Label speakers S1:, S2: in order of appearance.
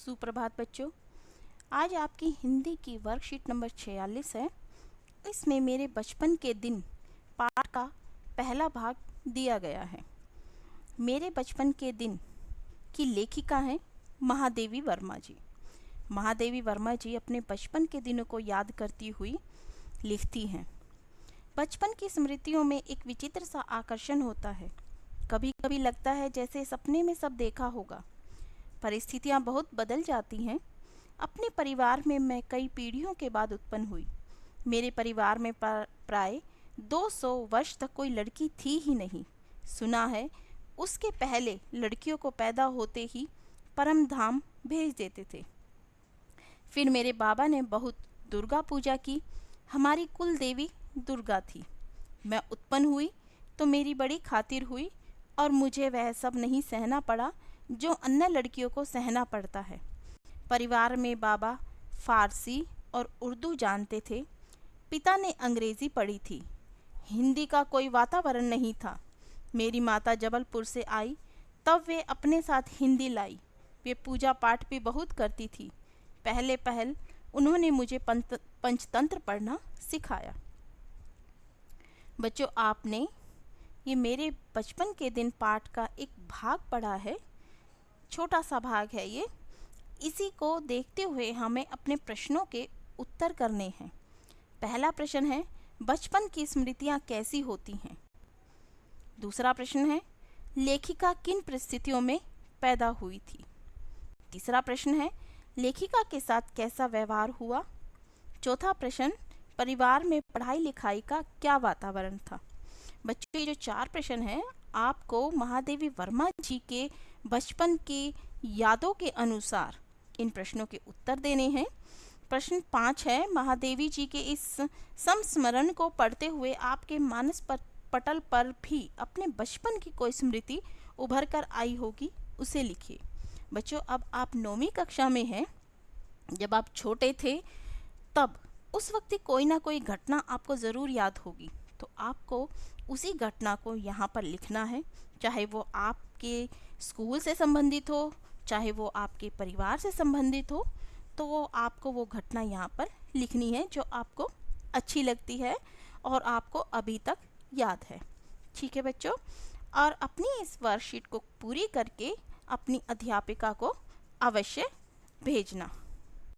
S1: सुप्रभात बच्चों। आज आपकी हिंदी की वर्कशीट नंबर 46 है। इसमें मेरे बचपन के दिन पाठ का पहला भाग दिया गया है। मेरे बचपन के दिन की लेखिका हैं महादेवी वर्मा जी। महादेवी वर्मा जी अपने बचपन के दिनों को याद करती हुई लिखती हैं। बचपन की स्मृतियों में एक विचित्र सा आकर्षण होता है। कभी कभी लगता है जैसे सपने में सब देखा होगा। परिस्थितियाँ बहुत बदल जाती हैं। अपने परिवार में मैं कई पीढ़ियों के बाद उत्पन्न हुई। मेरे परिवार में प्राय 200 वर्ष तक कोई लड़की थी ही नहीं। सुना है उसके पहले लड़कियों को पैदा होते ही परम धाम भेज देते थे। फिर मेरे बाबा ने बहुत दुर्गा पूजा की। हमारी कुल देवी दुर्गा थी। मैं उत्पन्न हुई तो मेरी बड़ी खातिर हुई और मुझे वह सब नहीं सहना पड़ा जो अन्य लड़कियों को सहना पड़ता है। परिवार में बाबा फारसी और उर्दू जानते थे। पिता ने अंग्रेज़ी पढ़ी थी। हिंदी का कोई वातावरण नहीं था। मेरी माता जबलपुर से आई तब वे अपने साथ हिंदी लाई। वे पूजा पाठ भी बहुत करती थी। पहल उन्होंने मुझे पंचतंत्र पढ़ना सिखाया। बच्चों, आपने ये मेरे बचपन के दिन पाठ का एक भाग पढ़ा है। छोटा सा भाग है ये। इसी को देखते हुए हमें अपने प्रश्नों के उत्तर करने हैं। पहला प्रश्न है, बचपन की स्मृतियाँ कैसी होती हैं? दूसरा प्रश्न है, लेखिका किन परिस्थितियों में पैदा हुई थी? तीसरा प्रश्न है, लेखिका के साथ कैसा व्यवहार हुआ? चौथा प्रश्न, परिवार में पढ़ाई लिखाई का क्या वातावरण था? बच्चों, ये जो 4 प्रश्न हैं आपको महादेवी वर्मा जी के बचपन की यादों के अनुसार इन प्रश्नों के उत्तर देने हैं। प्रश्न 5 है, महादेवी जी के इस संस्मरण को पढ़ते हुए आपके मानस पटल पर भी अपने बचपन की कोई स्मृति उभर कर आई होगी, उसे लिखिए। बच्चों, अब आप 9वीं कक्षा में हैं। जब आप छोटे थे तब उस वक्त कोई ना कोई घटना आपको ज़रूर याद होगी। तो आपको उसी घटना को यहाँ पर लिखना है, चाहे वो आपके स्कूल से संबंधित हो, चाहे वो आपके परिवार से संबंधित हो। तो वो आपको वो घटना यहाँ पर लिखनी है जो आपको अच्छी लगती है और आपको अभी तक याद है। ठीक है बच्चों, और अपनी इस वर्कशीट को पूरी करके अपनी अध्यापिका को अवश्य भेजना।